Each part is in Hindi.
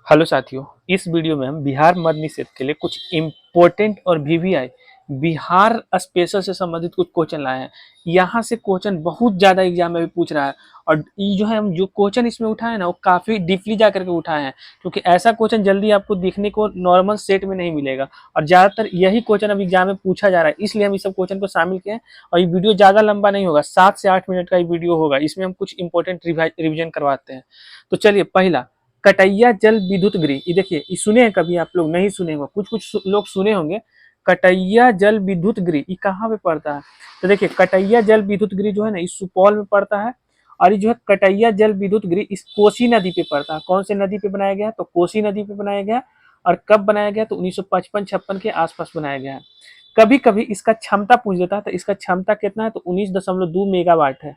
हेलो साथियों, इस वीडियो में हम बिहार मद्य निषेध के लिए कुछ इम्पोर्टेंट और वीवीआई बिहार स्पेशल से संबंधित कुछ क्वेश्चन लाए हैं। यहाँ से क्वेश्चन बहुत ज़्यादा एग्जाम में भी पूछ रहा है और ये जो है हम जो क्वेश्चन इसमें उठाए ना वो काफ़ी डीपली जा करके उठाए हैं, क्योंकि ऐसा क्वेश्चन जल्दी आपको देखने को नॉर्मल सेट में नहीं मिलेगा और ज़्यादातर यही क्वेश्चन अब एग्जाम में पूछा जा रहा है, इसलिए हम इस सब क्वेश्चन को शामिल किए हैं। और ये वीडियो ज़्यादा लंबा नहीं होगा, 7 से 8 मिनट का ये वीडियो होगा। इसमें हम कुछ इंपॉर्टेंट रिविजन करवाते हैं। तो चलिए, पहला कटैया जल विद्युत गृह, ये देखिए, ये सुने हैं कभी? आप लोग नहीं सुने होंगे, कुछ कुछ लोग सुने होंगे। कटैया जल विद्युत गृह ये कहाँ पे पड़ता है? तो देखिए, कटैया जल विद्युत गृह जो है ना, इस सुपौल में पड़ता है। और ये जो है कटैया जल विद्युत गृह इस कोसी नदी पे पड़ता है। कौन से नदी पे बनाया गया? तो कोसी नदी पे बनाया गया। और कब बनाया गया? तो 1955-56 के आसपास बनाया गया है। कभी कभी इसका क्षमता पूछ देता है, तो इसका क्षमता कितना है? तो 19.2 मेगावाट है।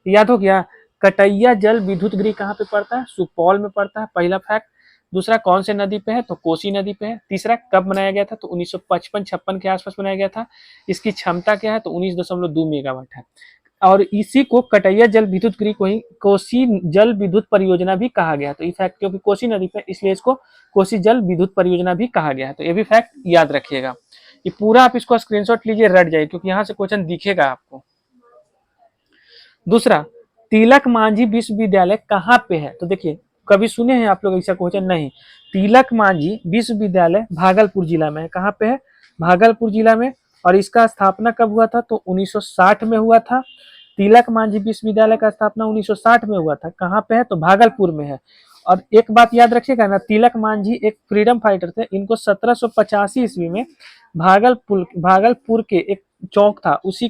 याद हो गया। कटैया जल विद्युत गृह कहाँ पे पड़ता है? सुपौल में पड़ता है, पहला फैक्ट। दूसरा, कौन से नदी पे है? तो कोसी नदी पे है। तीसरा, कब बनाया गया था? तो 1955-56 के आसपास बनाया गया था। इसकी क्षमता क्या है? तो 19.2 मेगावाट है। और इसी को कटैया जल विद्युत गृह को ही कोसी जल विद्युत परियोजना भी कहा गया। तो ये फैक्ट, क्योंकि कोसी नदी पे, इसलिए इसको कोसी जल विद्युत परियोजना भी कहा गया है। तो ये भी फैक्ट याद रखिएगा। ये पूरा आप इसको स्क्रीनशॉट लीजिए, रट जाइए, क्योंकि यहाँ से क्वेश्चन दिखेगा आपको। दूसरा, तिलक मांझी विश्वविद्यालय कहाँ पे है? तो देखिए, कभी सुने हैं आप लोग ऐसा क्वेश्चन? नहीं। तिलक मांझी विश्वविद्यालय भागलपुर जिला में है। कहाँ पे है? भागलपुर जिला में। और इसका स्थापना कब हुआ था? तो 1960 में हुआ था। तिलक मांझी विश्वविद्यालय का स्थापना 1960 में हुआ था। कहाँ पे है? तो भागलपुर में है। और एक बात याद रखिएगा ना, तिलक मांझी एक फ्रीडम फाइटर थे। इनको 1785 ईस्वी में भागलपुर के एक चौक था, उसी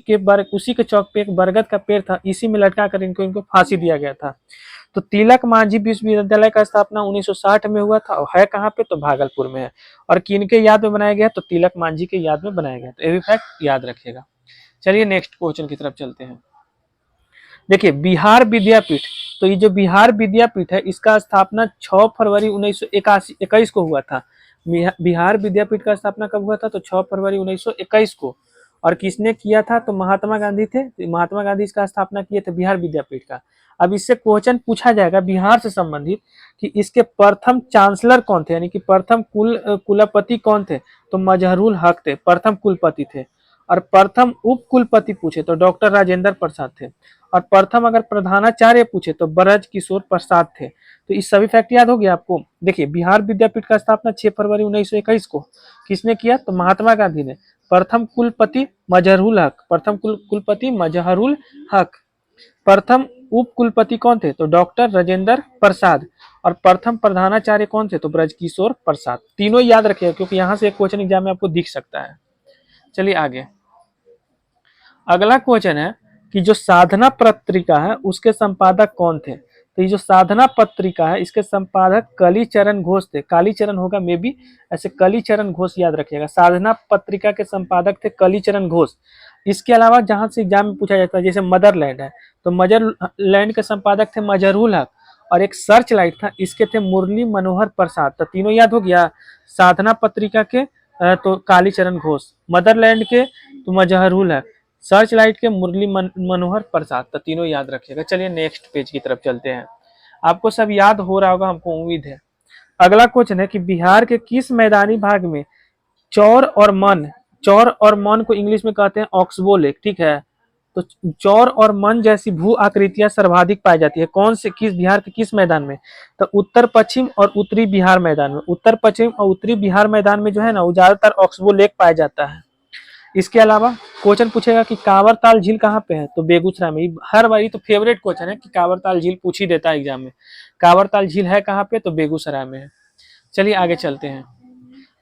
के चौक पे एक बरगद का पेड़ था, इसी में लटका कर इनको फांसी दिया गया था। तो तिलक मांझी विश्वविद्यालय का स्थापना 1960 में हुआ था और है कहाँ पे? तो भागलपुर में है। और किनके याद में बनाया गया? तो तिलक मांझी के याद में बनाया गया। तो ये भी फैक्ट याद रखिएगा। चलिए नेक्स्ट क्वेश्चन की तरफ चलते हैं। देखिए, बिहार विद्यापीठ, तो ये जो बिहार विद्यापीठ है इसका स्थापना 6 फरवरी 1921 को हुआ था। बिहार विद्यापीठ का स्थापना कब हुआ था? तो 6 फरवरी 1921 को। और किसने किया था? तो महात्मा गांधी थे। तो महात्मा गांधी इसका स्थापना किए थे बिहार विद्यापीठ का। अब इससे क्वेश्चन पूछा जाएगा बिहार से संबंधित कि इसके प्रथम चांसलर कौन थे, यानी कि प्रथम कुलपति कौन थे? तो मजहरूल हक थे, प्रथम कुलपति थे। और प्रथम उप कुलपति पूछे तो डॉक्टर राजेंद्र प्रसाद थे। और प्रथम अगर प्रधानाचार्य पूछे तो ब्रज किशोर प्रसाद थे। तो इस सभी फैक्ट याद हो गया आपको। देखिए, बिहार विद्यापीठ का स्थापना 6 फरवरी 1921 को किसने किया? तो महात्मा गांधी ने। प्रथम कुलपति मजहरूल हक, प्रथम कुलपति मजहरूल हक। प्रथम उप कुलपति कौन थे? तो डॉक्टर राजेंद्र प्रसाद। और प्रथम प्रधानाचार्य कौन थे? तो ब्रजकिशोर प्रसाद। तीनों याद रखिएगा, क्योंकि यहाँ से एक क्वेश्चन एग्जाम में आपको दिख सकता है। चलिए आगे। अगला क्वेश्चन है कि जो साधना पत्रिका है उसके संपादक कौन थे? तो ये जो साधना पत्रिका है इसके संपादक कालीचरण घोष थे। कालीचरण होगा मे बी, ऐसे कालीचरण घोष याद रखिएगा। साधना पत्रिका के संपादक थे कालीचरण घोष। इसके अलावा जहां से एग्जाम में पूछा जाता है, जैसे मदरलैंड है, तो मदरलैंड के संपादक थे मजहरूल हक। और एक सर्च लाइट था, इसके थे मुरली मनोहर प्रसाद। तो तीनों याद हो गया। साधना पत्रिका के तो कालीचरण घोष, मदरलैंड के तो मजहरूल हक, सर्च लाइट के मुरली मनोहर प्रसाद। तो तीनों याद रखिएगा। चलिए नेक्स्ट पेज की तरफ चलते हैं। आपको सब याद हो रहा होगा, हमको उम्मीद है। अगला क्वेश्चन है कि बिहार के किस मैदानी भाग में चौर और मन को इंग्लिश में कहते हैं ऑक्सबो लेक, ठीक है? तो चौर और मन जैसी भू आकृतियां सर्वाधिक पाई जाती है। कौन से, किस, बिहार के किस मैदान में? तो उत्तर पश्चिम और उत्तरी बिहार मैदान में। उत्तर पश्चिम और उत्तरी बिहार मैदान में जो है ना, वो ज्यादातर ऑक्सबो लेक पाया जाता है। इसके अलावा क्वेश्चन पूछेगा कि कांवरताल झील कहाँ पे है? तो बेगूसराय में। हर बारी तो फेवरेट क्वेश्चन है कि कांवरताल झील पूछ ही देता है एग्जाम में। कांवरताल झील है कहाँ पे? तो बेगूसराय में है। चलिए आगे चलते हैं।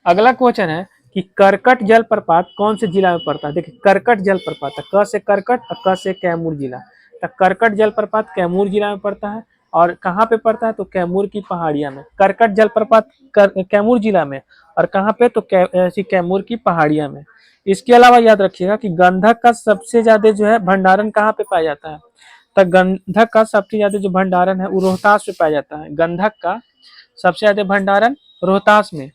अगला क्वेश्चन है कि करकट जलप्रपात कौन से जिला में पड़ता है? देखिए, करकट जलप्रपात, क से करकट और क से कैमूर जिला। तो करकट जलप्रपात कैमूर जिला में पड़ता है। और कहाँ पे पड़ता है? तो कैमूर की पहाड़ियां में। करकट जलप्रपात कैमूर जिला में। और कहाँ पे? तो कैमूर की पहाड़ियां में। इसके अलावा याद रखिएगा कि गंधक का सबसे ज्यादा जो है भंडारण कहाँ पे पाया जाता है? तो गंधक का सबसे ज्यादा जो भंडारण है वो रोहतास में पाया जाता है। गंधक का सबसे ज्यादा भंडारण रोहतास में।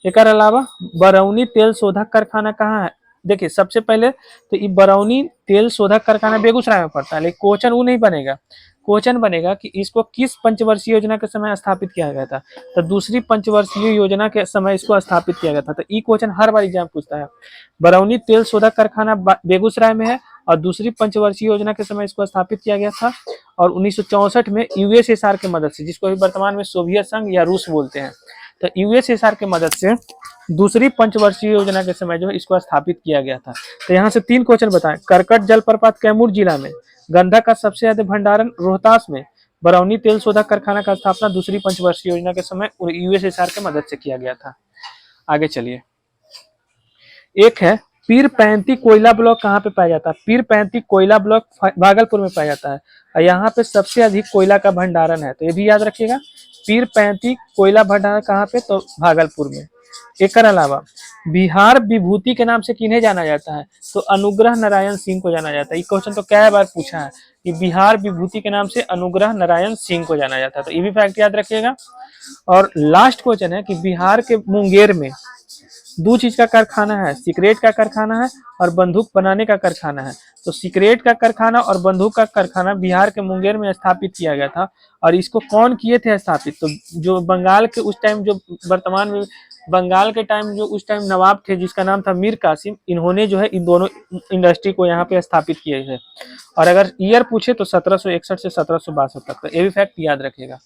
एक अलावा बरौनी तेल शोधक कारखाना कहाँ है? देखिए सबसे पहले तो ये बरौनी तेल शोधक कारखाना बेगूसराय में पड़ता है, लेकिन क्वेश्चन वो नहीं बनेगा। क्वेश्चन बनेगा कि इसको किस पंचवर्षीय योजना के समय स्थापित किया गया था। तो दूसरी पंचवर्षीय योजना के समय इसको स्थापित किया गया था। तो ये क्वेश्चन हर बार एग्जाम पूछता है। बरौनी तेल शोधक कारखाना बेगूसराय में है और दूसरी पंचवर्षीय योजना के समय इसको स्थापित किया गया था और 1964 में यूएसएसआर की मदद से, जिसको अभी वर्तमान में सोवियत संघ या रूस बोलते हैं, तो यूएसएसआर की मदद से दूसरी पंचवर्षीय योजना के समय जो है इसको स्थापित किया गया था। तो यहाँ से 3 क्वेश्चन बताएं। करकट जलप्रपात कैमूर जिला में, गंधक का सबसे ज्यादा भंडारण रोहतास में, बरौनी तेल शोधक कारखाना का स्थापना दूसरी पंचवर्षीय योजना के समय यूएसएसआर की मदद से किया गया था। आगे चलिए, एक है पीर पैंती कोयला ब्लॉक कहाँ पे पाया जाता है। पीर पैंती कोयला ब्लॉक भागलपुर में पाया जाता है और यहाँ पे सबसे अधिक कोयला का भंडारण है, तो ये भी याद रखिएगा। पीर पैंती कोयला भंडारण कहाँ पे, तो भागलपुर में। एक अलावा बिहार विभूति के नाम से किन्हें जाना जाता है, तो अनुग्रह नारायण सिंह को जाना जाता है। ये क्वेश्चन तो कई बार पूछा है कि बिहार विभूति के नाम से अनुग्रह नारायण सिंह को जाना जाता है, तो ये भी फैक्ट याद रखिएगा। और लास्ट क्वेश्चन है कि बिहार के मुंगेर में 2 चीज का कारखाना है, सिगरेट का कारखाना है और बंदूक बनाने का कारखाना है। तो सिगरेट का कारखाना और बंदूक का कारखाना बिहार के मुंगेर में स्थापित किया गया था। और इसको कौन किए थे स्थापित, तो जो बंगाल के उस टाइम, जो वर्तमान में बंगाल के टाइम जो उस टाइम नवाब थे जिसका नाम था मीर कासिम, इन्होंने जो है इन दोनों इंडस्ट्री को यहाँ पे स्थापित किए थे। और अगर ईयर पूछे तो 1761 से 1762 तक, तो ये भी फैक्ट याद रखेगा।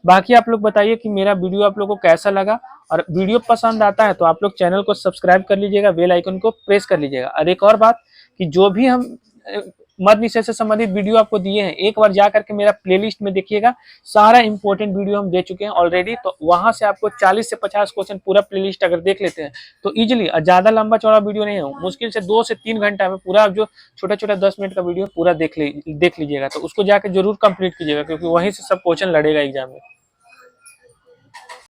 बाकी आप लोग बताइए कि मेरा वीडियो आप लोगों को कैसा लगा, और वीडियो पसंद आता है तो आप लोग चैनल को सब्सक्राइब कर लीजिएगा, बेल आइकन को प्रेस कर लीजिएगा। और एक और बात कि जो भी हम मध्य विषय से संबंधित वीडियो आपको दिए हैं, एक बार जा करके मेरा प्लेलिस्ट में देखिएगा, सारा इंपॉर्टेंट वीडियो हम दे चुके हैं ऑलरेडी। तो वहां से आपको 40 से 50 क्वेश्चन पूरा प्लेलिस्ट अगर देख लेते हैं तो इजीली, ज्यादा लंबा चौड़ा वीडियो नहीं हो, मुश्किल से 2 से 3 घंटा में पूरा जो छोटा छोटा 10 मिनट का वीडियो पूरा देख लीजिएगा। तो उसको जाकर जरूर कंप्लीट कीजिएगा, क्योंकि वहीं से सब क्वेश्चन लड़ेगा एग्जाम में।